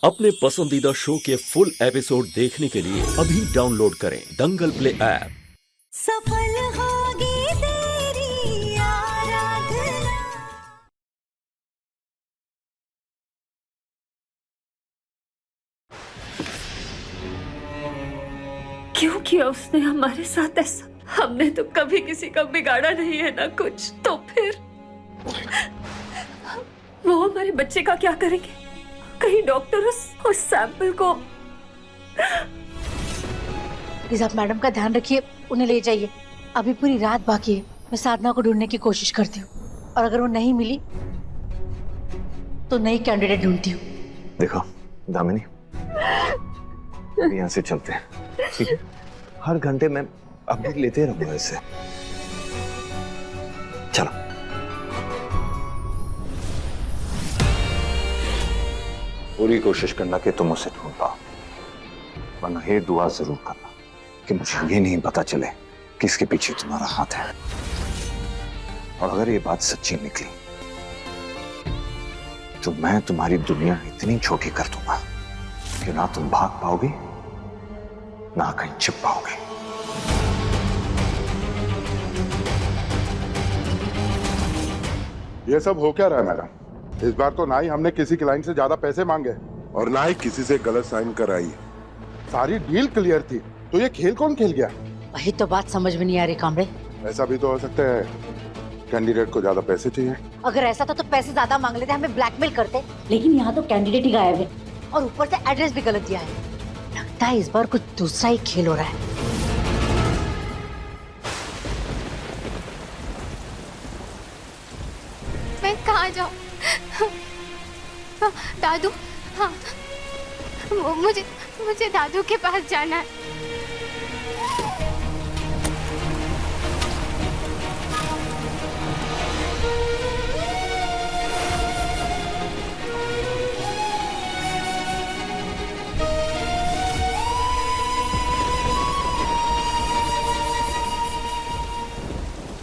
अपने पसंदीदा शो के फुल एपिसोड देखने के लिए अभी डाउनलोड करें दंगल प्ले ऐप। सफल होगी तेरी आराधना। क्यों किया उसने हमारे साथ ऐसा? हमने तो कभी किसी का बिगाड़ा नहीं है ना कुछ। तो फिर वो हमारे बच्चे का क्या करेंगे? कहीं डॉक्टर उस सैंपल को। प्लीज आप मैडम का ध्यान रखिए, उन्हें ले जाइए। अभी पूरी रात बाकी है। मैं साधना को ढूंढने की कोशिश करती हूँ और अगर वो नहीं मिली तो नई कैंडिडेट ढूंढती हूँ। देखो दामिनी, यहाँ से चलते हैं, ठीक है? हर घंटे मैं अपडेट लेते रहूंगा इससे। चलो। पूरी कोशिश करना कि तुम उसे ढूंढ पाओ, वरना ये दुआ जरूर करना कि मुझे ये नहीं पता चले कि इसके पीछे तुम्हारा हाथ है। और अगर ये बात सच्ची निकली तो मैं तुम्हारी दुनिया इतनी छोटी कर दूंगा कि ना तुम भाग पाओगे ना कहीं छिप पाओगे। ये सब हो क्या रहा है मैडम? इस बार तो ना ही हमने किसी क्लाइंट से ज्यादा पैसे मांगे और ना ही किसी से गलत साइन कराई। सारी डील क्लियर थी, तो ये खेल कौन खेल गया? वही तो बात समझ में नहीं आ रही कामड़े। ऐसा भी तो हो सकता है कैंडिडेट को ज्यादा पैसे चाहिए। अगर ऐसा था तो पैसे ज्यादा मांग लेते, हमें ब्लैकमेल करते। लेकिन यहाँ तो कैंडिडेट ही गायब है और ऊपर से एड्रेस भी गलत दिया है। लगता है इस बार कुछ दूसरा ही खेल हो रहा है। मैं कहाँ जाऊँ? दादू, हाँ, मुझे दादू के पास जाना है।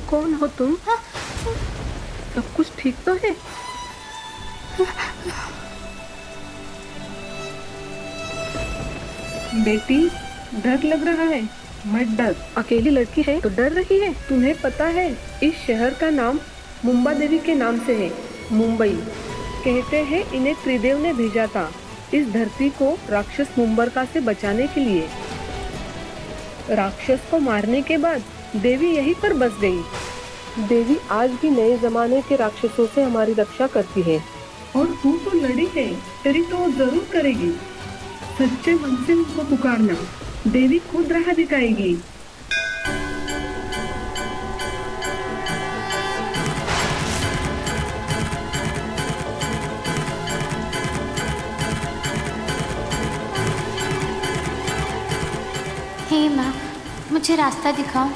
कौन हो तुम? सब कुछ ठीक तो है? बेटी, डर लग रहा है? मत डर। अकेली लड़की है तो डर रही है? तुम्हें पता है इस शहर का नाम मुंबा देवी के नाम से है, मुंबई। कहते हैं इन्हें त्रिदेव ने भेजा था इस धरती को राक्षस मुंबरका से बचाने के लिए। राक्षस को मारने के बाद देवी यहीं पर बस गई। देवी आज भी नए जमाने के राक्षसों से हमारी रक्षा करती है। और तू तो लड़ी है, तेरी तो वो जरूर करेगी। सच्चे मन से उनको पुकारना, देवी खुद राह दिखाएगी। हे माँ, मुझे रास्ता दिखाओ।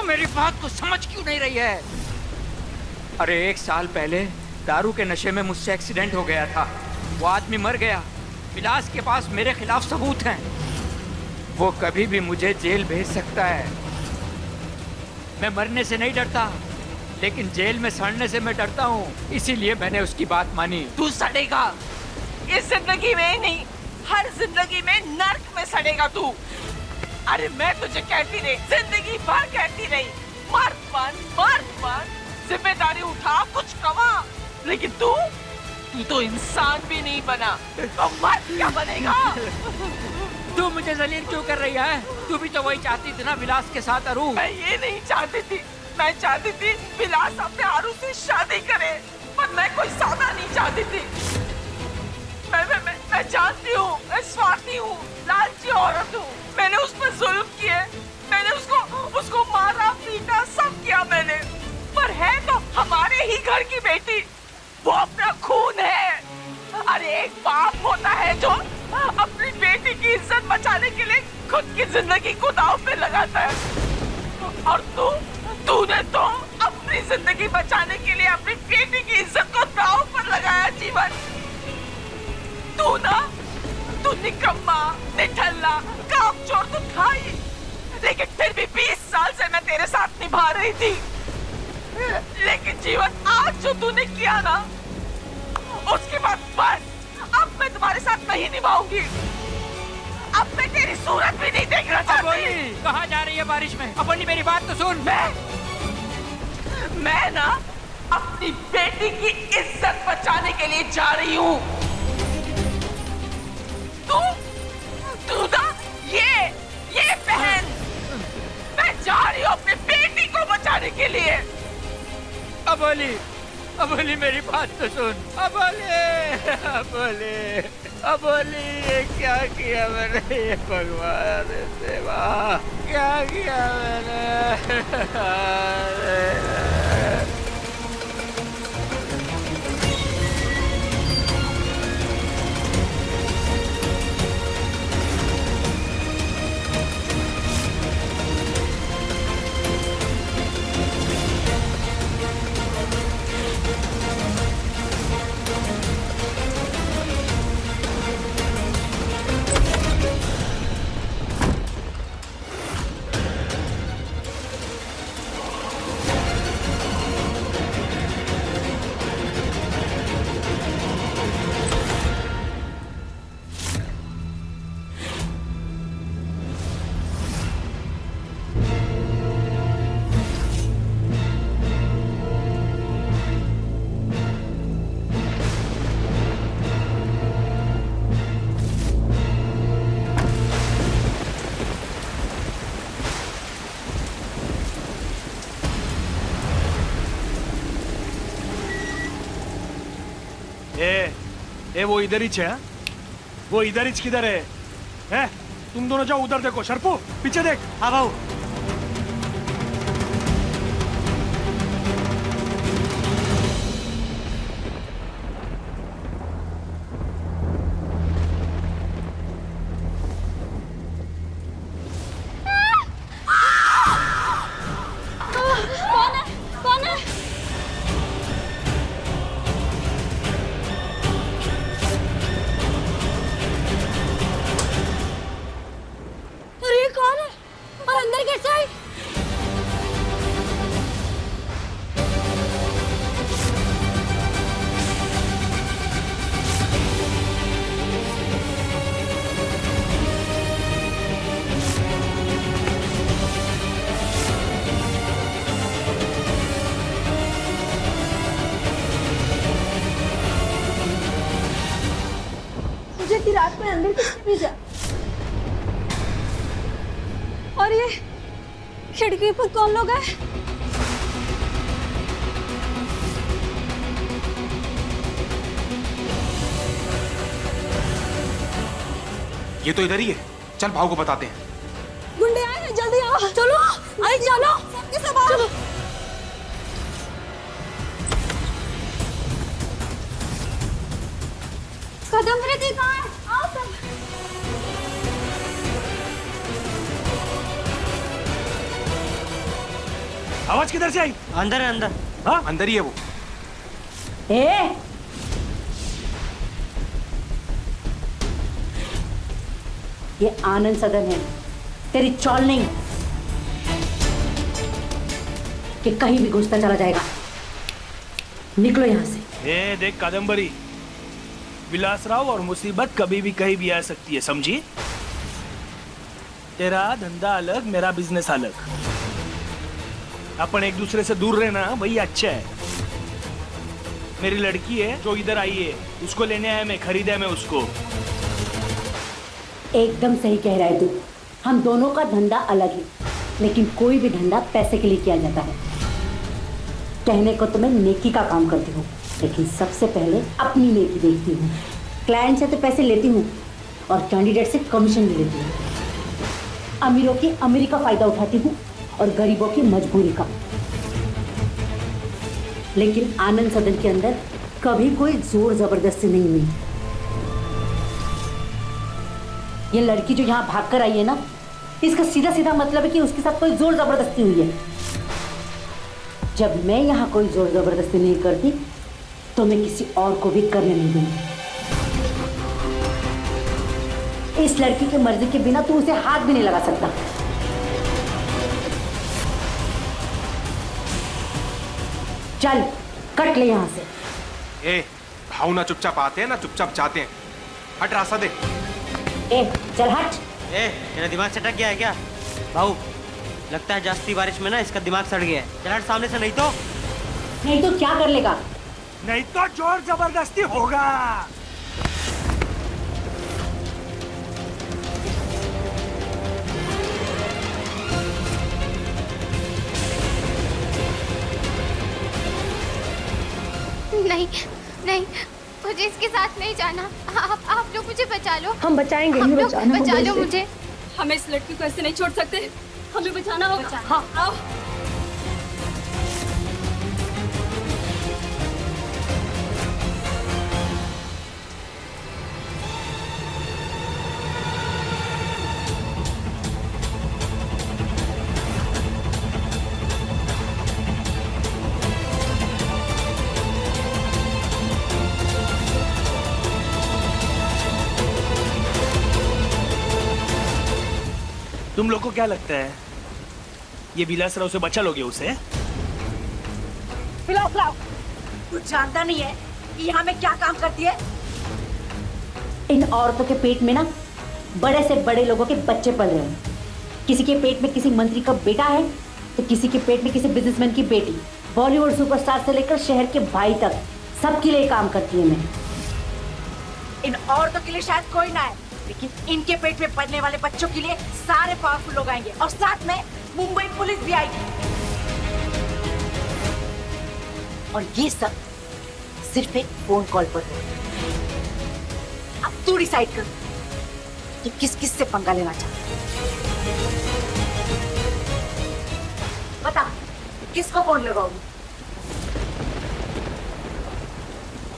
मेरी बात को समझ क्यों नहीं रही है? अरे 1 साल पहले दारू के नशे में मुझसे एक्सीडेंट हो गया था। वो आदमी मर गया। विलास के पास मेरे खिलाफ सबूत हैं। वो कभी भी मुझे जेल भेज सकता है। मैं मरने से नहीं डरता, लेकिन जेल में सड़ने से मैं डरता हूँ। इसीलिए मैंने उसकी बात मानी। तू सड़ेगा इस जिंदगी में नहीं, हर जिंदगी में नर्क में सड़ेगा तू। अरे मैं तुझे कहती रही, जिंदगी भर कहती रही, मर्द बन, जिम्मेदारी उठा, कुछ कमा। लेकिन तू तो इंसान भी नहीं बना, तो मर्द क्या बनेगा? तू मुझे जलील क्यों कर रही है? तू भी तो वही चाहती थी ना, विलास के साथ अरू। मैं ये नहीं चाहती थी। मैं चाहती थी विलास अपने आरू से शादी करे, पर मैं कोई सौदा नहीं चाहती थी। मैं जानती हूँ, मैं स्वार्थी हूँ, लालची औरत हूँ। मैंने उस पर जुल्म किए, मैंने उसको मारा पीटा, सब किया मैंने। घर की बेटी, वो अपना खून है। अरे एक बाप होता है जो अपनी बेटी की इज्जत बचाने के लिए खुद की जिंदगी को दांव पे लगाता है, और तूने तो अपनी जिंदगी बचाने के लिए अपनी बेटी की इज्जत को दांव पर लगाया। जीवन तू निकम्मा, निठल्ला, कामचोर तो था ही, लेकिन फिर भी 20 साल से मैं तेरे साथ निभा रही थी। लेकिन जीवन आज जो तूने किया ना, उसके बाद बस अब मैं तुम्हारे साथ नहीं निभाऊंगी। अब मैं तेरी सूरत भी नहीं देखना चाहती। कहाँ जा रही है बारिश में? अपनी मेरी बात तो सुन। मैं ना अपनी बेटी की इज्जत बचाने के लिए जा रही हूँ। तू ना ये बहन, मैं जा रही हूँ अपनी बेटी को बचाने के लिए। अबोली मेरी बात तो सुन। अबोली ये क्या किया मैंने? ये भगवान देवा, क्या किया मैंने? वो इधर ही है। वो इधर ही किधर है? तुम दोनों जाओ उधर देखो। शर्पू पीछे देख। हाँ भाऊ। कौन है? अंदर कैसे आई? मुझे इतनी रात में अंदर किसने भेजा? और ये खिड़की पर कौन लोग हैं? ये तो इधर ही है। चल भाव को बताते हैं। गुंडे आए हैं, जल्दी आओ। चलो आई, चलो सबके सब आओ। चलो। कदम रेती कहाँ है? आओ सब। आवाज किधर से आई? अंदर है, अंदर। हाँ अंदर ही है वो। ये आनंद सदन है, तेरी चौल नहीं कि कहीं भी घुसता चला जाएगा। निकलो यहाँ से। देख कादम्बरी, विलासराव और मुसीबत कभी भी कहीं भी आ सकती है, समझी? तेरा धंधा अलग, मेरा बिजनेस अलग। अपन एक दूसरे से दूर रहना वही अच्छा है। मेरी लड़की है जो इधर आई है, उसको लेने आया मैं, खरीदा मैं उसको। एकदम सही कह रहा है तू। हम दोनों का धंधा अलग है, लेकिन कोई भी धंधा पैसे के लिए किया जाता है। कहने को तो मैं नेकी का काम करती हूँ, लेकिन सबसे पहले अपनी नेकी देखती हूँ। क्लाइंट से तो पैसे लेती हूँ और कैंडिडेट से कमीशन भी लेती हूँ। अमीरों की अमीरी का फायदा उठाती हूँ और गरीबों की मजबूरी का। लेकिन आनंद सदन के अंदर कभी कोई जोर जबरदस्ती नहीं हुई। ये लड़की जो यहाँ भाग कर आई है ना, इसका सीधा सीधा मतलब है कि उसके साथ कोई जोर जबरदस्ती हुई है। जब मैं यहाँ कोई जोर जबरदस्ती नहीं करती तो मैं किसी और को भी करने नहीं दूंगी। इस लड़की की मर्जी के बिना तू उसे हाथ भी नहीं लगा सकता। चल कट ले यहाँ से। ए, भाव ना चुपचाप आते हैं ना चुपचाप जाते हैं। हट रास्ता दे। ए, चल हट। ए, तेरा दिमाग सटक गया है क्या? भाऊ, लगता है जास्ती बारिश में ना इसका दिमाग सड़ गया है। चल हट सामने से, नहीं तो क्या कर लेगा? नहीं तो जोर जबरदस्ती होगा। नहीं नहीं, मुझे इसके साथ नहीं जाना। आप लोग मुझे बचा लो। हम बचाएंगे। हम लोग बचा लो मुझे। हमें इस लड़की को ऐसे नहीं छोड़ सकते, हमें बचाना होगा। हाँ आओ। तुम लोग को क्या लगता है ये विलासराव से बचा लोगे उसे? विलासराव, तू जानता नहीं है कि यहाँ में क्या काम करती है? इन औरतों के पेट में ना बड़े से बड़े लोगों के बच्चे पल रहे हैं। किसी के पेट में किसी मंत्री का बेटा है तो किसी के पेट में किसी बिजनेसमैन की बेटी। बॉलीवुड सुपरस्टार से लेकर शहर के भाई तक सबके लिए काम करती है मैं। इन औरतों के लिए शायद कोई ना है, लेकिन इनके पेट में पलने वाले बच्चों के लिए सारे पावरफुल लोग आएंगे और साथ में मुंबई पुलिस भी आएगी। और ये सब सिर्फ एक फोन कॉल पर है। अब तू डिसाइड कर कि किस किस से पंगा लेना चाहता है। बता, किसको फोन लगाओगी?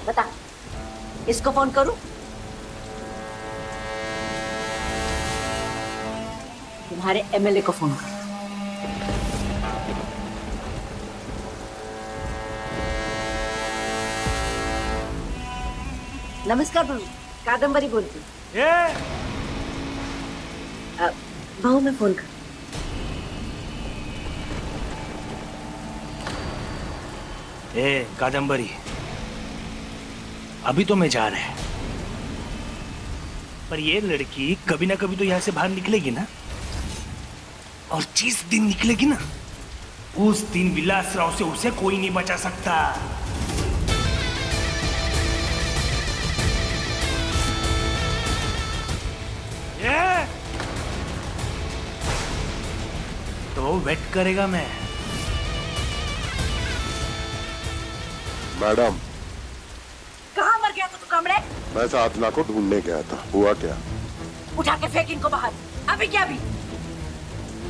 बता, इसको फोन करूं? तुम्हारे एमएलए को फोन कर। नमस्कार भाऊ, कादंबरी बोलती हूँ। भाऊ मैं फोन कर। ए कादंबरी, अभी तो मैं जा रहा है, पर ये लड़की कभी ना कभी तो यहाँ से बाहर निकलेगी ना, और जिस दिन निकलेगी ना उस दिन विलासराव से उसे कोई नहीं बचा सकता। ये तो वेट करेगा मैं। मैडम, कहाँ मर गया तू कमरे? मैं साधना को ढूंढने गया था। हुआ क्या? उठा के फेंक इनको बाहर, अभी क्या भी।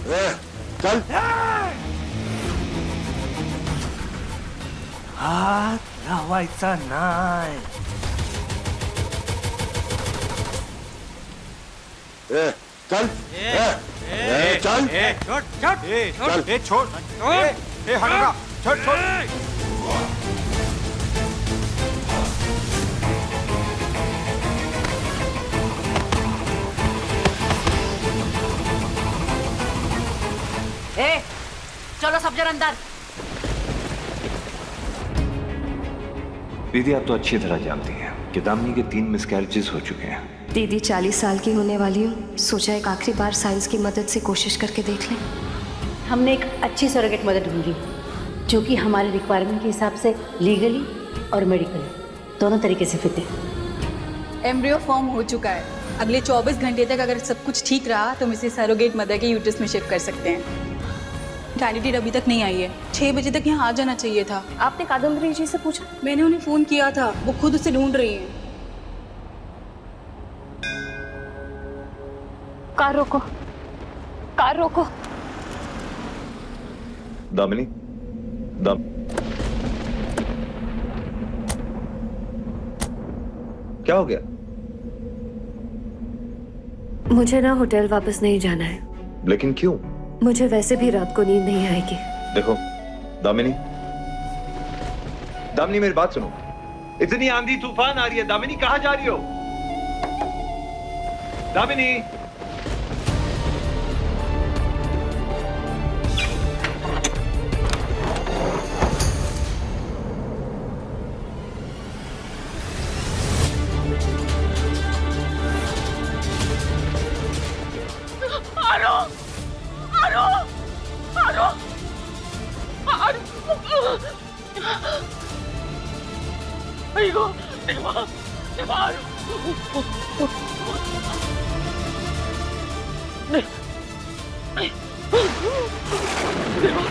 चल। हात लावायचा नाही। चल। चल। छोड़। हटना। छोड़। चलो सब जन अंदर। दीदी, आप तो अच्छी तरह जानती हैं कि दामिनी के 3 मिसकैरेजेस हो चुके हैं। दीदी 40 साल की होने वाली हूँ, सोचा एक आखिरी बार साइंस की मदद से कोशिश करके देख लें। हमने एक अच्छी सरोगेट मदर ढूंढी जो कि हमारे रिक्वायरमेंट के हिसाब से लीगली और मेडिकली दोनों तरीके से फिट है। एम्ब्रियो फॉर्म हो चुका है। अगले 24 घंटे तक अगर सब कुछ ठीक रहा तो हम इसे सरोगेट मदर के यूट्रस में शिफ्ट कर सकते हैं। कैंडिडेट अभी तक नहीं आई है। 6 बजे तक यहाँ आ जाना चाहिए था। आपने कादम्बरी जी से पूछा? मैंने उन्हें फोन किया था, वो खुद उसे ढूंढ रही हैं। कार रोको, कार रोको। दामिनी, क्या हो गया? मुझे ना होटल वापस नहीं जाना है। लेकिन क्यों? मुझे वैसे भी रात को नींद नहीं आएगी। देखो दामिनी, दामिनी मेरी बात सुनो। इतनी आंधी तूफान आ रही है, दामिनी कहाँ जा रही हो? दामिनी, आरो, आरो, आरो, आरो, अयो, देवा, देवा, आरो, देवा,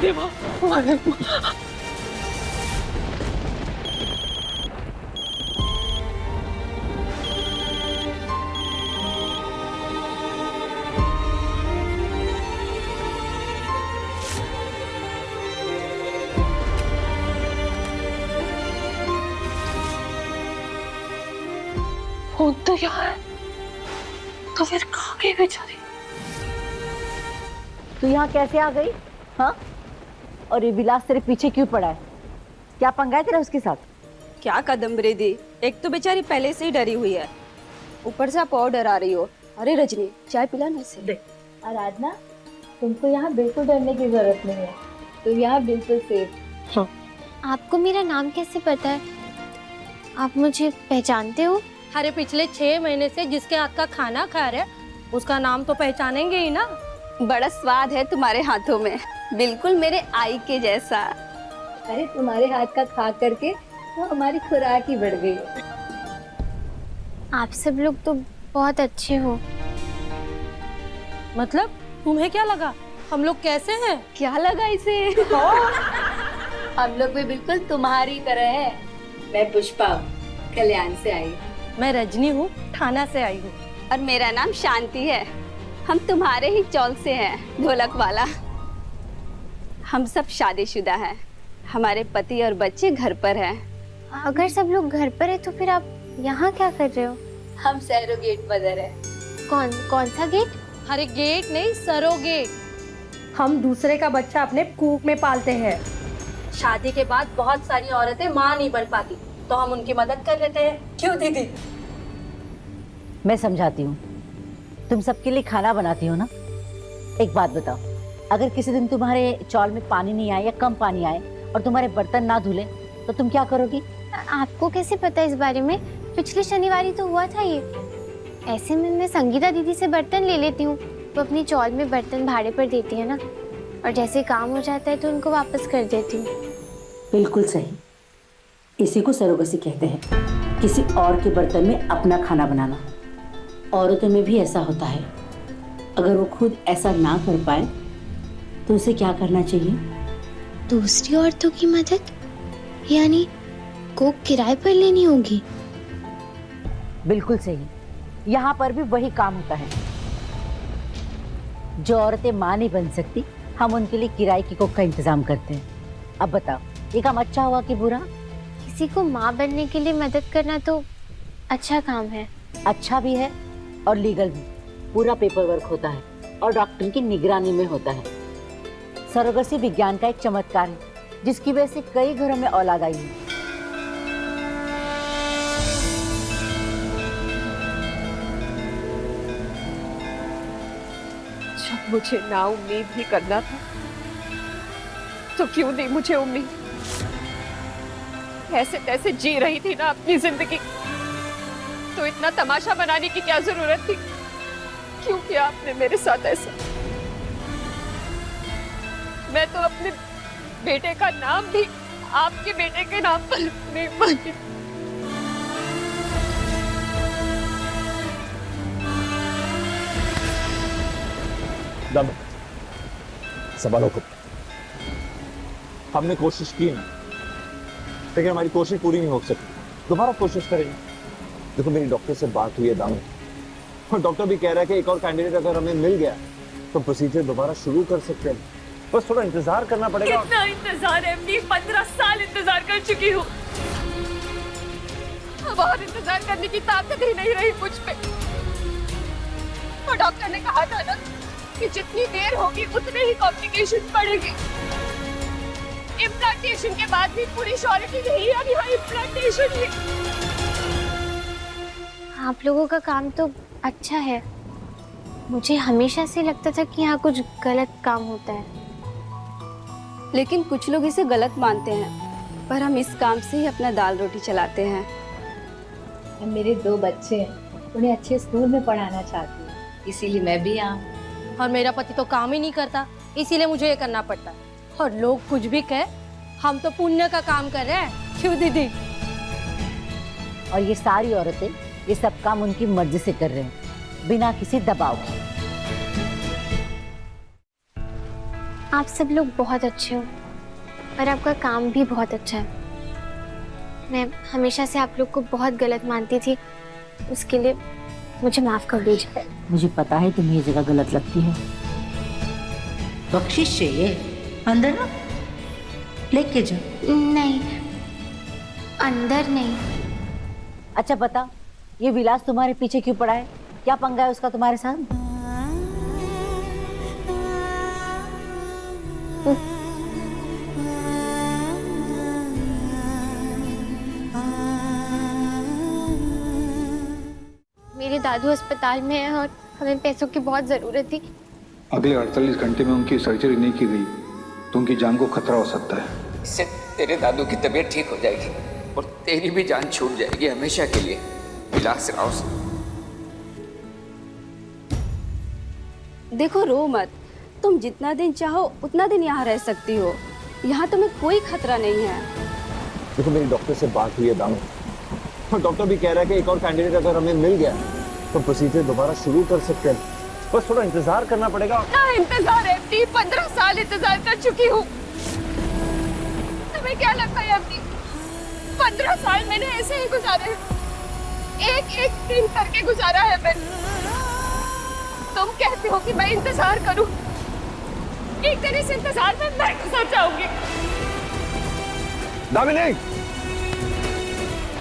देवा, फोन तो यहाँ है, तो फिर कहाँ गई बेचारी? तू यहाँ कैसे आ गई? हाँ, और ये विलास तेरे पीछे क्यों पड़ा है? क्या पंगा है तेरा उसके साथ? क्या कादम्बरी दी, एक तो बेचारी पहले से ही डरी हुई है, ऊपर से आप और डरा रही हो। अरे रजनी, चाय पिलाना इसे। आराधना, तुमको यहाँ बिल्कुल डरने की जरूरत नहीं है, तुम यहाँ बिल्कुल सेफ। हाँ। आपको मेरा नाम कैसे पता है? आप मुझे पहचानते हो? अरे पिछले 6 महीने से जिसके हाथ का खाना खा रहे उसका नाम तो पहचानेंगे ही ना। बड़ा स्वाद है तुम्हारे हाथों में, बिल्कुल मेरे आई के जैसा। अरे तुम्हारे हाथ का खा करके तो हमारी खुराक ही बढ़ गई। आप सब लोग तो बहुत अच्छे हो। मतलब तुम्हें क्या लगा हम लोग कैसे हैं? क्या लगा इसे? हम लोग भी बिल्कुल तुम्हारी तरह है। मैं पुष्पा, कल्याण से आई। मैं रजनी हूँ, थाना से आई हूँ। और मेरा नाम शांति है, हम तुम्हारे ही चौल से हैं, ढोलक वाला। हम सब शादीशुदा हैं, हमारे पति और बच्चे घर पर हैं। अगर सब लोग घर पर है तो फिर आप यहाँ क्या कर रहे हो? हम सरोगेट मदर है। कौन सा गेट? अरे गेट नहीं, सरोगेट। हम दूसरे का बच्चा अपने कूक में पालते हैं। शादी के बाद बहुत सारी औरतें माँ नहीं बन पाती, तो हम उनकी मदद कर लेते हैं। क्यों दीदी? मैं समझाती हूँ, तुम सबके लिए खाना बनाती हो ना। एक बात बताओ, अगर किसी दिन तुम्हारे चौल में पानी नहीं आए या कम पानी आए और तुम्हारे बर्तन ना धुले तो तुम क्या करोगी? आपको कैसे पता इस बारे में? पिछले शनिवार ही तो हुआ था ये। ऐसे में मैं संगीता दीदी से बर्तन ले लेती हूँ, वो अपनी चौल में बर्तन भाड़े पर देती है ना, और जैसे काम हो जाता है तो उनको वापस कर देती हूँ। बिल्कुल सही, इसी को सरोगसी कहते हैं, किसी और के बर्तन में अपना खाना बनाना। औरतों में भी ऐसा होता है, अगर वो खुद ऐसा ना कर पाए तो उसे क्या करना चाहिए? दूसरी औरतों की मदद, यानी कोक किराए पर लेनी होगी। बिल्कुल सही, यहाँ पर भी वही काम होता है। जो औरतें माँ नहीं बन सकती, हम उनके लिए किराए की कोक का इंतजाम करते हैं। अब बताओ, ये काम अच्छा हुआ कि बुरा? किसी को माँ बनने के लिए मदद करना तो अच्छा काम है। अच्छा भी है और लीगल भी। पूरा पेपर वर्क होता है और डॉक्टर की निगरानी में होता है। सरोगसी विज्ञान का एक चमत्कार है, जिसकी वजह से कई घरों में औलाद आई है। जब मुझे ना उम्मीद ही करना था तो क्यों नहीं मुझे उम्मीद? ऐसे तैसे जी रही थी ना अपनी जिंदगी, तो इतना तमाशा बनाने की क्या जरूरत थी? क्यों किया आपने मेरे साथ ऐसा? मैं तो अपने बेटे का नाम भी आपके बेटे के नाम पर नहीं मांगी। दम संभालो को। हमने कोशिश की ना, लेकिन हमारी कोशिश पूरी नहीं हो सकी। दोबारा कोशिश करेंगे। देखो मेरी डॉक्टर से बात हुई है दामन, और डॉक्टर भी कह रहा है कि एक और कैंडिडेट अगर हमें मिल गया तो प्रोसीजर दोबारा शुरू कर सकते हैं। बस थोड़ा इंतजार करना पड़ेगा। कितना इंतजार एमडी, 15 साल इंतजार कर चुकी हूँ। अब और इंतजार करने की ताकत ही नहीं रही मुझ पे। और डॉक्टर ने कहा था ना कि जितनी देर होगी उतने ही कॉम्प्लिकेशन बढ़ेंगे। इम्प्लांटेशन के बाद भी पूरी श्योरिटी नहीं है, अब यहाँ इम्प्लांटेशन ही। आप लोगों का काम तो अच्छा है, मुझे हमेशा से लगता था कि यहाँ कुछ गलत काम होता है। लेकिन कुछ लोग इसे गलत मानते हैं, पर हम इस काम से ही अपना दाल रोटी चलाते हैं। मेरे 2 बच्चे हैं, उन्हें अच्छे स्कूल में पढ़ाना चाहती हूँ, इसीलिए मैं भी यहाँ। और मेरा पति तो काम ही नहीं करता, इसीलिए मुझे ये करना पड़ता है। और लोग कुछ भी कहे, हम तो पुण्य का काम कर रहे हैं, क्यों दीदी? और ये सारी औरतें ये सब काम उनकी मर्जी से कर रहे हैं, बिना किसी दबाव के। आप सब लोग बहुत अच्छे हो और आपका काम भी बहुत अच्छा है। मैं हमेशा से आप लोग को बहुत गलत मानती थी, उसके लिए मुझे माफ कर दीजिए। मुझे पता है तुम्हें ये जगह गलत लगती है। बख्शिश चाहिए अंदर ना, लेके जा। नहीं, अंदर नहीं। अच्छा बता, ये विलास तुम्हारे पीछे क्यों पड़ा है? क्या पंगा है उसका तुम्हारे साथ? मेरे दादू अस्पताल में हैं और हमें पैसों की बहुत जरूरत थी। अगले 48 घंटे में उनकी सर्जरी नहीं की गई तो उनकी जान को खतरा हो सकता है। इससे तेरे दादू की तबीयत ठीक हो जाएगी और तेरी भी जान छूट जाएगी हमेशा के लिए। विलास राव से देखो, रो मत। तुम जितना दिन चाहो उतना दिन यहाँ रह सकती हो, यहाँ तुम्हें कोई खतरा नहीं है। देखो मेरी डॉक्टर से बात हुई है दामू, और डॉक्टर भी कह रहा है कि एक और कैंडिडेट अगर हमें मिल गया तो प्रोसीजर दोबारा शुरू कर सकते हैं। बस थोड़ा इंतजार करना पड़ेगा। ना इंतजार एमडी, 15 साल इंतजार कर चुकी हूँ। तुम्हें क्या लगता है एमडी, 15 साल मैंने ऐसे ही गुजारे, एक दिन करके गुजारा है मैंने। तुम कहते हो कि मैं इंतजार करूं, एक दिन इस इंतजार में मैं गुजर जाऊंगी। दामिनी,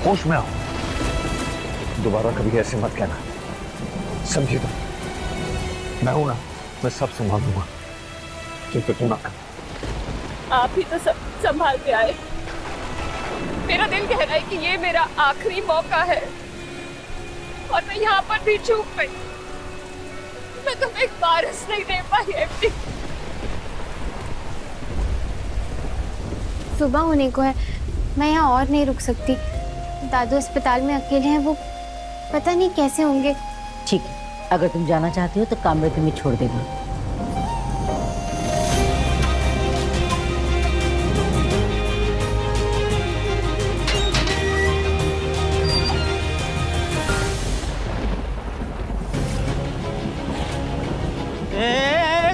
होश में आओ, दोबारा कभी ऐसे मत कहना, समझी? तो मैं हूं ना, मैं सब संभाल दूंगा, फिक्र तू ना कर। आप ही तो सब संभाल के आए। मेरा दिल कह रहा है कि ये मेरा आखिरी मौका है और मैं यहाँ पर भी चूक गई। मैं तुम्हें एक बारिश नहीं दे पाई एमडी। सुबह होने को है, मैं यहाँ और नहीं रुक सकती। दादू अस्पताल में अकेले हैं, वो पता नहीं कैसे होंगे। ठीक है, अगर तुम जाना चाहती हो तो कामरे तुम्हें छोड़ देगा।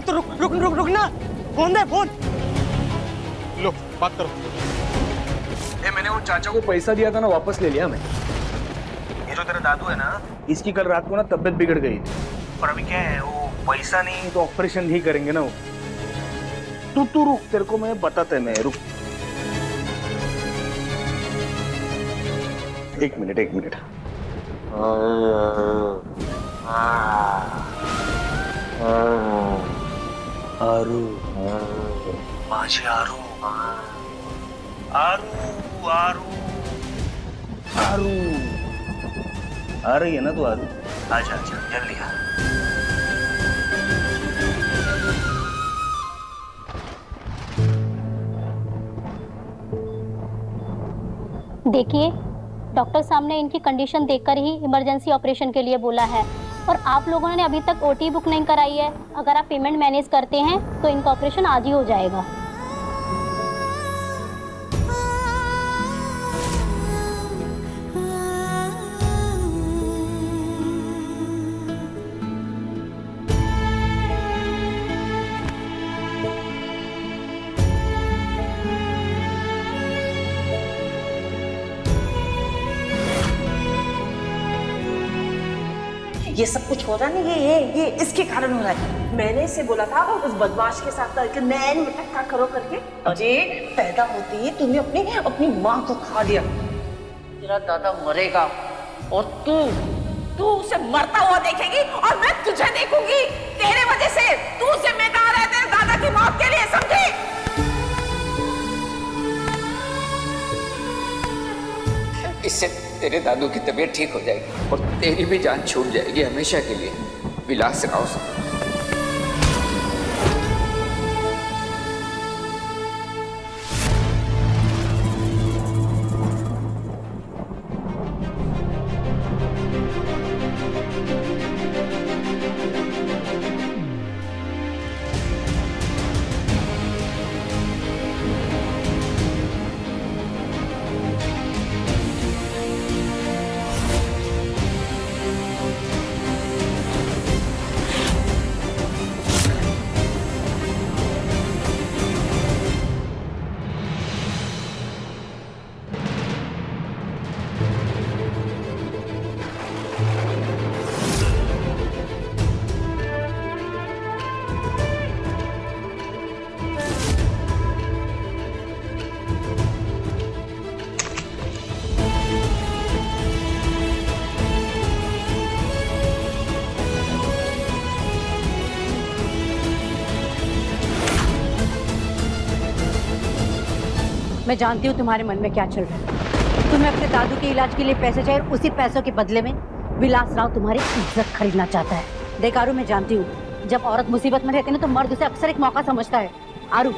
तो रुक ना, फोन दे, फोन। लो बात करो। मैंने वो चाचा को पैसा दिया था ना, वापस ले लिया मैं। ये जो तेरा दादू है ना, इसकी कल रात को ना तबीयत बिगड़ गई थी, और अभी क्या है, वो पैसा नहीं तो ऑपरेशन ही करेंगे ना वो। तू रुक, तेरे को मैं बताता है, मैं रुक। एक मिनट। आरू, माझी आरू, आ रही है ना तू? आरू, आजा जल्दी आ। देखिए, डॉक्टर साहब ने इनकी कंडीशन देखकर ही इमरजेंसी ऑपरेशन के लिए बोला है, और आप लोगों ने अभी तक ओटी बुक नहीं कराई है। अगर आप पेमेंट मैनेज करते हैं तो इनका ऑपरेशन आज ही हो जाएगा। ये सब कुछ हो रहा नहीं, ये इसके कारण हो रहा है। मैंने इसे बोला था उस बदमाश के साथ करके नैन मटक्का करो करके। अरे पैदा होते ही तूने अपनी माँ को खा लिया। तेरा दादा मरेगा और तू उसे मरता हुआ देखेगी और मैं तुझे देखूंगी। तेरे वजह से तू जिम्मेदार है तेरे दादा की मौत के लिए, समझी? इससे तेरे दादू की तबीयत ठीक हो जाएगी और तेरी भी जान छूट जाएगी हमेशा के लिए। विलास राव साहब। मैं जानती हूँ तुम्हारे मन में क्या चल रहा है। तुम्हें अपने दादू के इलाज के लिए पैसे चाहिए और उसी पैसों के बदले में विलास राव तुम्हारी इज्जत खरीदना चाहता है। देख आरू, मैं जानती हूँ जब औरत मुसीबत में रहती है ना तो मर्द उसे अक्सर एक मौका समझता है। आरू,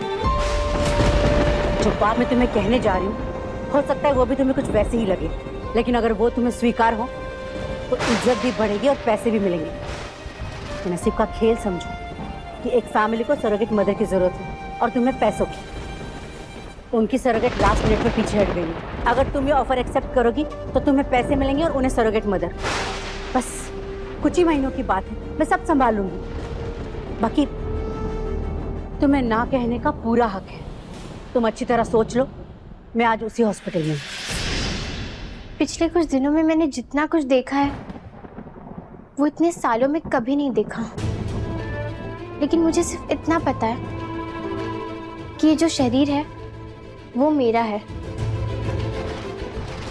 जो बात मैं तुम्हें कहने जा रही हूँ हो सकता है वो भी तुम्हें कुछ वैसे ही लगे, लेकिन अगर वो तुम्हें स्वीकार हो तो इज्जत भी बढ़ेगी और पैसे भी मिलेंगे। तो नसीब का खेल समझो कि एक फैमिली को सरोगेट मदर की जरूरत है और तुम्हें पैसों की। उनकी सरोगेट लास्ट मिनट में पीछे हट गई है। अगर तुम ये ऑफर एक्सेप्ट करोगी तो तुम्हें पैसे मिलेंगे और उन्हें सरोगेट मदर। बस कुछ ही महीनों की बात है, मैं सब संभाल लूंगी। बाकी तुम्हें ना कहने का पूरा हक है। तुम अच्छी तरह सोच लो, मैं आज उसी हॉस्पिटल में हूँ। पिछले कुछ दिनों में मैंने जितना कुछ देखा है वो इतने सालों में कभी नहीं देखा। लेकिन मुझे सिर्फ इतना पता है कि ये जो शरीर है वो मेरा है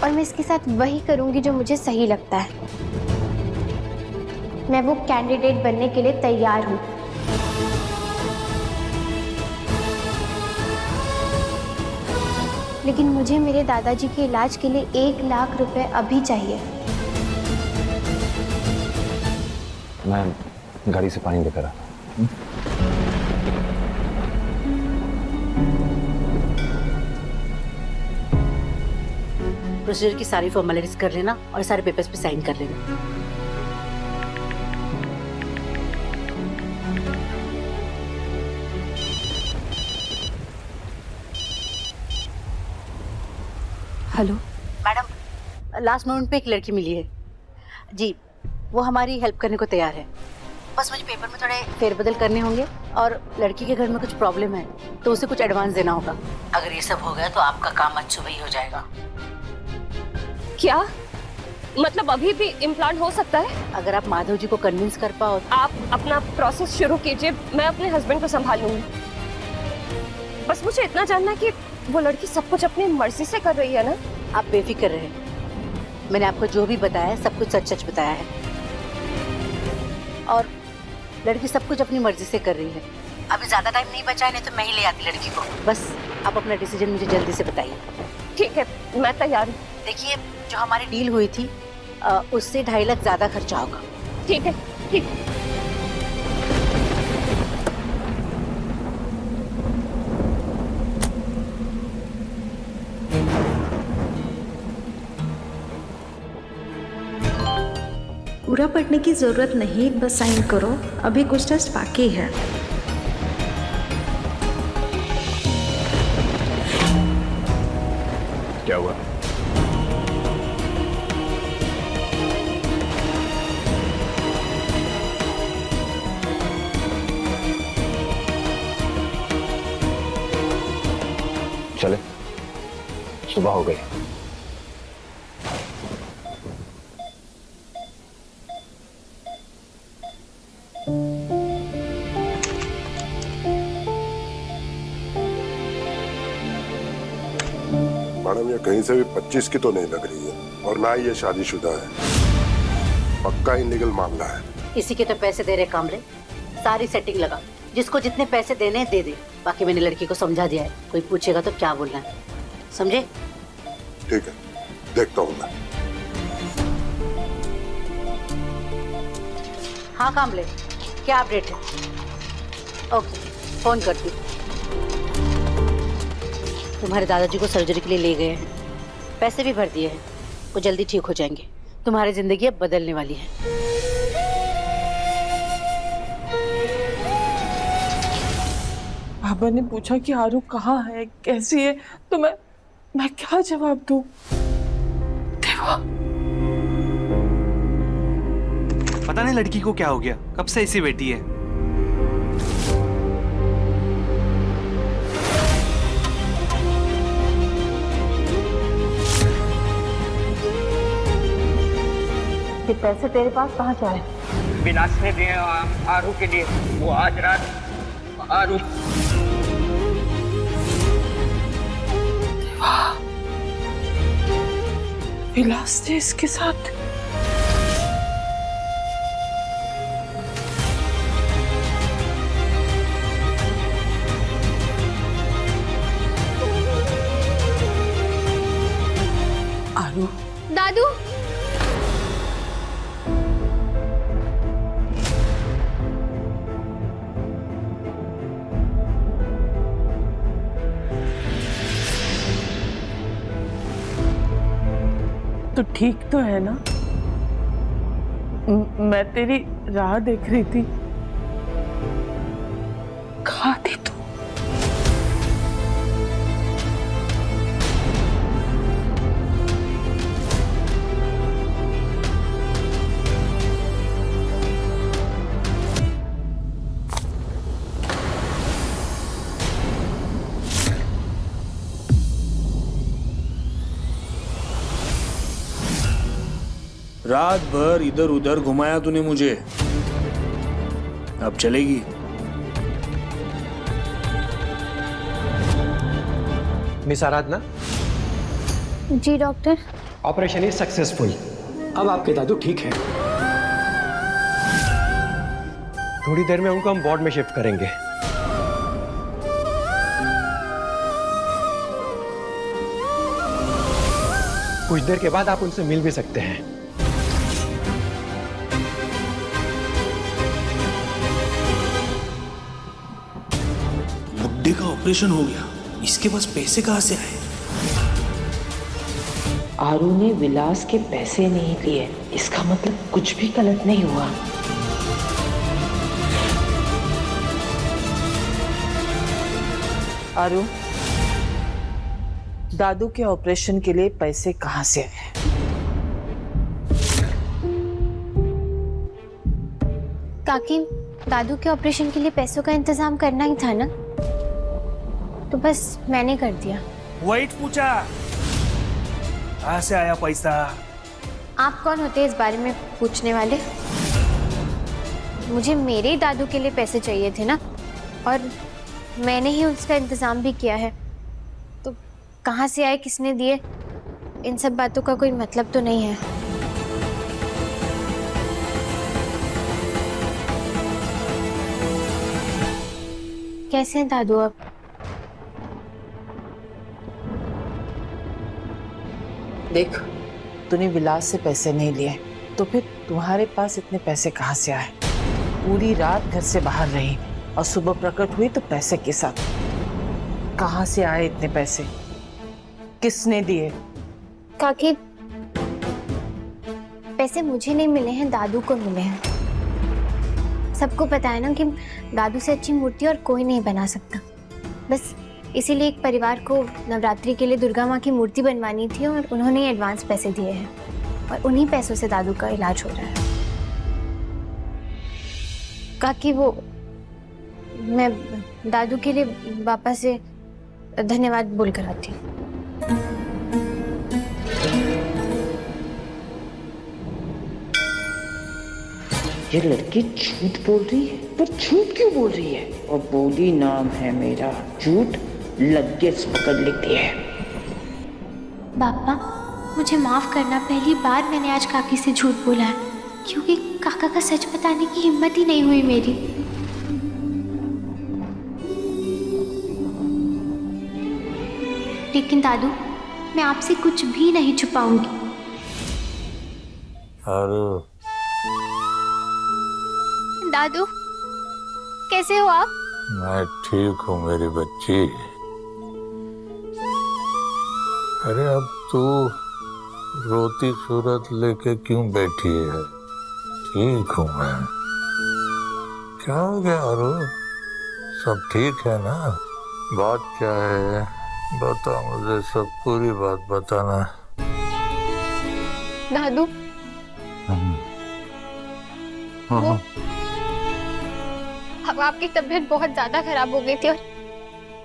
और मैं इसके साथ वही करूंगी जो मुझे सही लगता है। मैं वो कैंडिडेट बनने के लिए तैयार हूं। लेकिन मुझे मेरे दादाजी के इलाज के लिए 1 लाख रुपए अभी चाहिए। मैं गाड़ी से पानी लेकर आता हूं। प्रोसीजर की सारी फॉर्मेलिटीज कर लेना और सारे पेपर्स पे साइन कर लेना। हेलो मैडम, लास्ट मोमेंट पे एक लड़की मिली है जी, वो हमारी हेल्प करने को तैयार है। बस मुझे पेपर में थोड़े फेरबदल करने होंगे और लड़की के घर में कुछ प्रॉब्लम है तो उसे कुछ एडवांस देना होगा। अगर ये सब हो गया तो आपका काम आज सुबह ही हो जाएगा। क्या मतलब अभी भी इम्प्लांट हो सकता है? अगर आप माधव जी को कन्विंस कर पाओ। आप अपना प्रोसेस शुरू कीजिए, मैं अपने हस्बैंड को संभाल लूंगी। बस मुझे इतना जानना है कि वो लड़की सब कुछ अपनी मर्जी से कर रही है ना? आप बेफिक्र रहे, मैंने आपको जो भी बताया है सब कुछ सच सच बताया है और लड़की सब कुछ अपनी मर्जी से कर रही है। अभी ज्यादा टाइम नहीं बचा है, नहीं तो मैं ही ले आती लड़की को। बस आप अपना डिसीजन मुझे जल्दी से बताइए। ठीक है, मैं तैयार हूँ। देखिए, जो हमारी डील हुई थी उससे 2.5 लाख ज्यादा खर्चा होगा। ठीक है, ठीक। पूरा पढ़ने की जरूरत नहीं, बस साइन करो, अभी कुछ टेस्ट बाकी है। क्या हुआ? चले, सुबह हो गई। मैडम ये कहीं से भी 25 की तो नहीं लग रही है, और ना ही ये शादीशुदा है। पक्का इनलीगल मामला है। इसी के तो पैसे दे रहे कामरे, सारी सेटिंग लगा, जिसको जितने पैसे देने हैं दे दे। बाकी मैंने लड़की को समझा दिया है, कोई पूछेगा तो क्या बोलना है, समझे? ठीक है, देखता हूँ मैं। हाँ कामले, क्या अपडेट है? ओके, फोन करती हूँ। तुम्हारे दादाजी को सर्जरी के लिए ले गए हैं, पैसे भी भर दिए हैं, वो जल्दी ठीक हो जाएंगे। तुम्हारी जिंदगी अब बदलने वाली है। बाबा ने पूछा कि आरू कहाँ है, कैसी है, तो मैं क्या जवाब दूं? देवा, पता नहीं लड़की को क्या हो गया, कब से ऐसी बैठी है। ये पैसे तेरे पास कहाँ से आए? विलास ने दिए आरू के लिए। वो आज रात आरू। विलास ने इसके साथ? आरू। दादू, तो ठीक तो है ना? मैं तेरी राह देख रही थी। कहाँ थी तू? रात भर इधर उधर घुमाया तूने मुझे, अब चलेगी? मिस आराधना, जी डॉक्टर। Operation is successful. अब आपके दादू ठीक हैं। थोड़ी देर में उनको हम वार्ड में शिफ्ट करेंगे। कुछ देर के बाद आप उनसे मिल भी सकते हैं। बुड्ढे का ऑपरेशन हो गया, इसके पास पैसे कहाँ से आए? आरू ने विलास के पैसे नहीं लिए, इसका मतलब कुछ भी गलत नहीं हुआ। आरू, दादू के ऑपरेशन के लिए पैसे कहाँ से आए? काकी, दादू के ऑपरेशन के लिए पैसों का इंतजाम करना ही था ना, तो बस मैंने कर दिया। वेट पूछा, कहाँ से आया पैसा? आप कौन होते हैं इस बारे में पूछने वाले? मुझे मेरे ही दादू के लिए पैसे चाहिए थे ना, और मैंने ही उसका इंतजाम भी किया है, तो कहाँ से आए, किसने दिए, इन सब बातों का कोई मतलब तो नहीं है। कैसे हैं दादू अब? देख, तूने विलास से पैसे नहीं लिए, तो फिर तुम्हारे पास इतने पैसे कहाँ से आए? पूरी रात घर से बाहर रही और सुबह प्रकट हुई तो पैसे के साथ। कहाँ से आए इतने पैसे? किसने दिए? काकी, पैसे मुझे नहीं मिले हैं, दादू को मिले हैं। सबको पता है ना कि दादू से अच्छी मूर्ति और कोई नहीं बना सकता। बस इसीलिए एक परिवार को नवरात्रि के लिए दुर्गा माँ की मूर्ति बनवानी थी, और उन्होंने एडवांस पैसे दिए हैं, और उन्हीं पैसों से दादू का इलाज हो रहा है। काकी, वो मैं दादू के लिए वापस से धन्यवाद बोल कर आती हूँ। ये लड़की झूठ बोल रही है, पर झूठ क्यों बोल रही है? और बोली नाम है मेरा, झूठ लग के पकड़ लेती है। पापा मुझे माफ करना, पहली बार मैंने आज काकी से झूठ बोला है, क्योंकि काका का सच बताने की हिम्मत ही नहीं हुई मेरी। लेकिन दादू, मैं आपसे कुछ भी नहीं छुपाऊंगी। दादू कैसे हो आप? मैं ठीक हूँ मेरी बच्ची। अरे अब तू रोती सूरत लेके क्यों बैठी है? ठीक हूँ मैं। क्या हो गया अरु? सब ठीक है ना? बात क्या है? बता मुझे, सब पूरी बात बताना। दादू अब आपकी तबीयत बहुत ज्यादा खराब हो गई थी और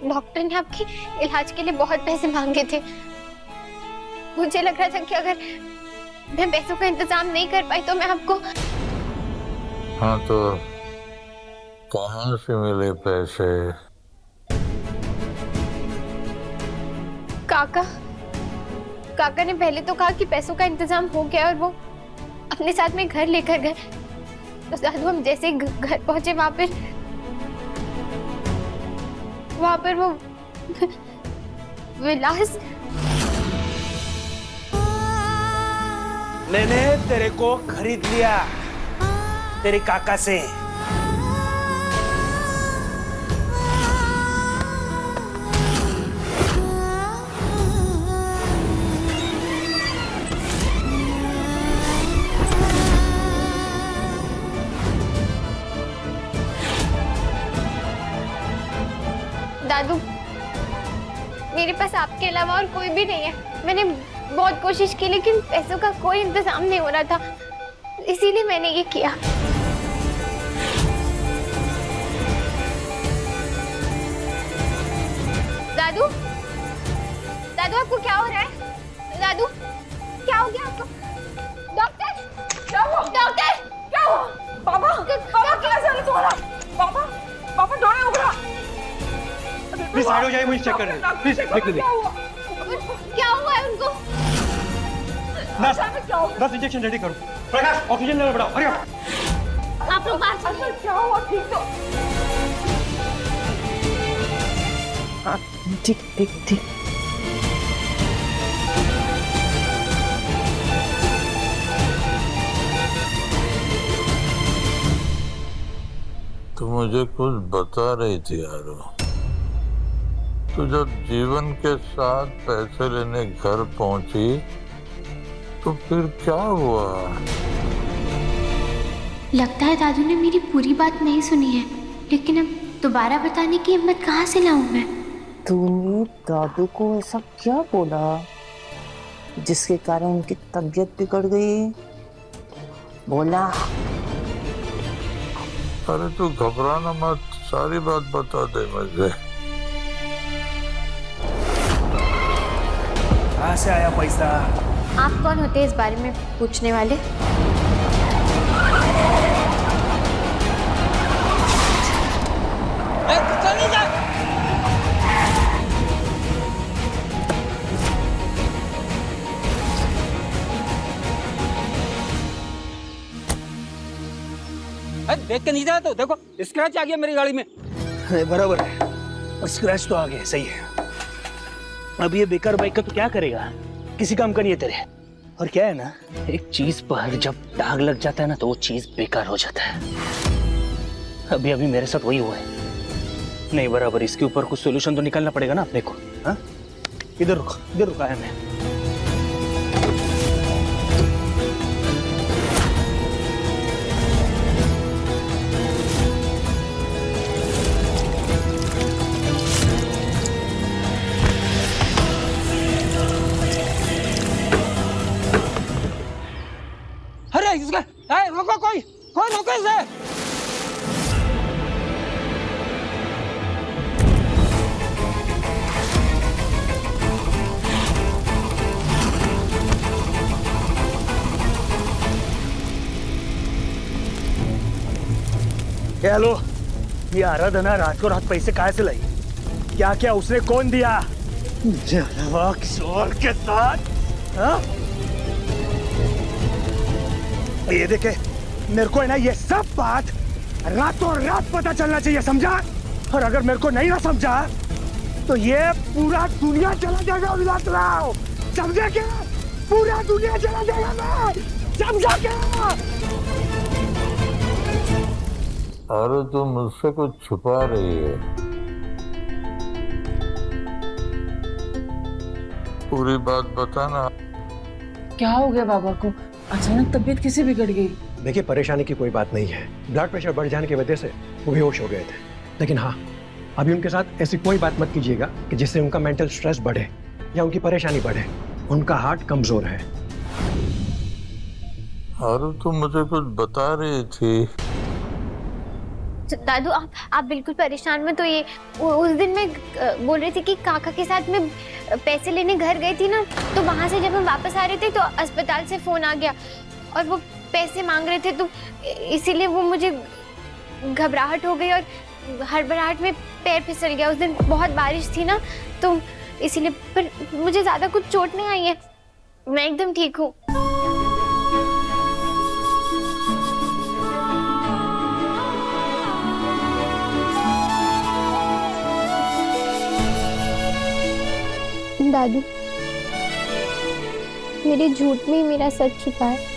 डॉक्टर ने आपके इलाज के लिए बहुत पैसे मांगे थे। मुझे लग रहा था कि अगर मैं पैसों का इंतजाम नहीं कर पाई तो मैं आपको। हाँ तो कहाँ से मिले पैसे? काका ने पहले तो कहा कि पैसों का इंतजाम हो गया और वो अपने साथ में घर लेकर गए। तो दादू हम जैसे ही घर पहुंचे वहां पर वो विलास। मैंने तेरे को खरीद लिया तेरे काका से। दादू मेरे पास आपके अलावा और कोई भी नहीं है। मैंने बहुत कोशिश की लेकिन पैसों का कोई इंतजाम नहीं हो रहा था, इसीलिए मैंने ये किया। दादू दादू आपको क्या हो रहा है? दादू क्या हो गया आपको? डॉक्टर क्या हुआ? डॉक्टर क्या हुआ? पापा पापा क्या चल रहा है? पापा पापा डोरे उगड़ा। प्लीज साइड हो जाइए, मुझे चेक करने दीजिए। प्लीज देख लीजिए। क्या हुआ है उनको? बस इंजेक्शन रेडी करो। प्रकाश ऑक्सीजन लेवल बढ़ाओ। हरी आप लोग बाहर चलिए। क्या हुआ? ठीक तो हाँ ठीक ठीक ठीक। तो मुझे कुछ बता रही थी यारो। तो जब जीवन के साथ पैसे लेने घर पहुंची तो फिर क्या हुआ? लगता है दादू ने मेरी पूरी बात नहीं सुनी है, लेकिन अब दोबारा बताने की हिम्मत कहाँ से लाऊं मैं? तूने दादू को ऐसा क्या बोला जिसके कारण उनकी तबीयत बिगड़ गई? बोला। अरे तू घबराना मत, सारी बात बता दे मुझे। कहाँ से आया पैसा? आप कौन होते हैं इस बारे में पूछने वाले? देख के नहीं जाए तो देखो स्क्रैच आ गया मेरी गाड़ी में। अरे बराबर है, स्क्रैच तो आ गया, सही है। अब ये बेकार बाइक का तो क्या करेगा? किसी काम का नहीं है तेरे। और क्या है ना, एक चीज पर जब दाग लग जाता है ना तो वो चीज बेकार हो जाता है। अभी अभी मेरे साथ वही हुआ है। नहीं बराबर, इसके ऊपर कुछ सोल्यूशन तो निकालना पड़ेगा ना अपने को। हाँ इधर रुका है मैं। रोको, कोई रोको इसे। हेलो, ये आराधना रात को रात पैसे कहाँ से लाई? क्या क्या उसने कौन दिया? मुझे अलावा किसी और के साथ, हाँ? ये देखे, मेरे को है ना ये सब बात रातों रात पता चलना चाहिए, समझा? और अगर मेरे को नहीं ना समझा तो ये पूरा दुनिया चला जाएगा विलास राव, समझा क्या? पूरा दुनिया चला जाएगा मैं, समझा क्या? अरे तुम मुझसे कुछ छुपा रही है, पूरी बात बताना। क्या हो गया बाबा को? अचानक तबीयत कैसे बिगड़ गई? देखिए, परेशानी की कोई बात नहीं है, ब्लड प्रेशर बढ़ जाने की वजह से वो बेहोश हो गए थे। लेकिन हाँ, अभी उनके साथ ऐसी कोई बात मत कीजिएगा कि जिससे उनका मेंटल स्ट्रेस बढ़े या उनकी परेशानी बढ़े। उनका हार्ट कमजोर है। अरे तुम मुझे कुछ बता रही थी। दादू, आप बिल्कुल परेशान मत होइए। उस दिन मैं बोल रही थी कि काका के साथ मैं पैसे लेने घर गई थी ना, तो वहाँ से जब हम वापस आ रहे थे तो अस्पताल से फोन आ गया और वो पैसे मांग रहे थे, तो इसीलिए वो मुझे घबराहट हो गई और हड़बड़ाहट में पैर फिसल गया। उस दिन बहुत बारिश थी ना, तो इसीलिए। पर मुझे ज़्यादा कुछ चोट नहीं आई है, मैं एकदम ठीक हूँ। दादू, मेरे झूठ में ही मेरा सच छुपा है।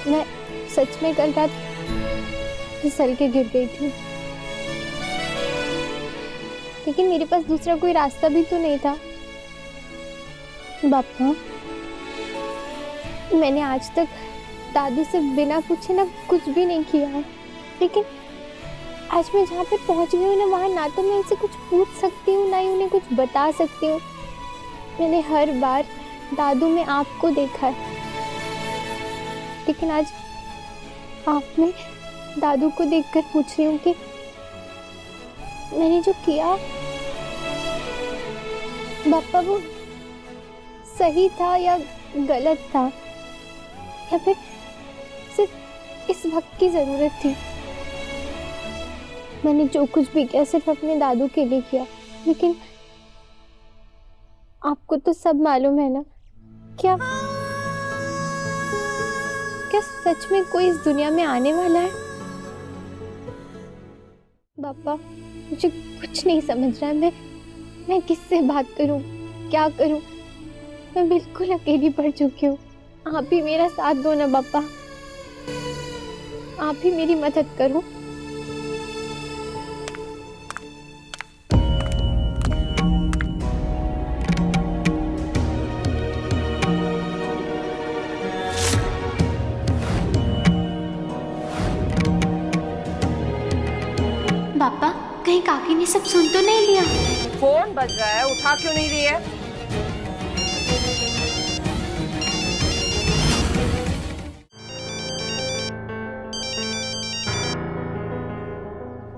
मैं सच में कल रात फिसल के गिर गई थी, लेकिन मेरे पास दूसरा कोई रास्ता भी तो नहीं था। बापा, मैंने आज तक दादू से बिना पूछे ना कुछ भी नहीं किया है, लेकिन आज मैं जहाँ पे पहुँच गई हूँ ना, वहाँ ना तो मैं उनसे कुछ पूछ सकती हूँ, ना ही उन्हें कुछ बता सकती हूँ। मैंने हर बार दादू में आपको देखा है, लेकिन आज आप में दादू को देखकर पूछ रही हूँ कि मैंने जो किया बापा, वो सही था या गलत था, या फिर सिर्फ इस वक्त की जरूरत थी। मैंने जो कुछ भी किया सिर्फ अपने दादू के लिए किया, लेकिन आपको तो सब मालूम है ना। क्या सच में कोई इस दुनिया में आने वाला है? पापा, मुझे कुछ नहीं समझ रहा है। मैं किससे बात करूं, क्या करूं? मैं बिल्कुल अकेली पड़ चुकी हूँ। आप ही मेरा साथ दो ना पापा, आप ही मेरी मदद करो। पापा, कहीं काकी ने सब सुन तो नहीं लिया? फोन बज रहा है, उठा क्यों नहीं रही है?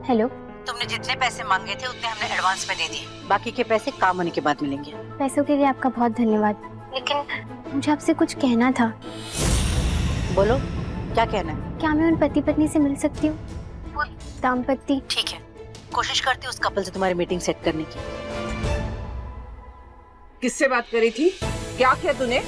हेलो। तुमने जितने पैसे मांगे थे उतने हमने एडवांस में दे दिए, बाकी के पैसे काम होने के बाद मिलेंगे। पैसों के लिए आपका बहुत धन्यवाद, लेकिन मुझे आपसे कुछ कहना था। बोलो, क्या कहना है? क्या मैं उन पति पत्नी से मिल सकती हूँ? वो दाम्पत्य। ठीक है, कोशिश करती हूँ उस कपल से तुम्हारी मीटिंग सेट करने की। किससे बात करी थी? क्या किया तूने?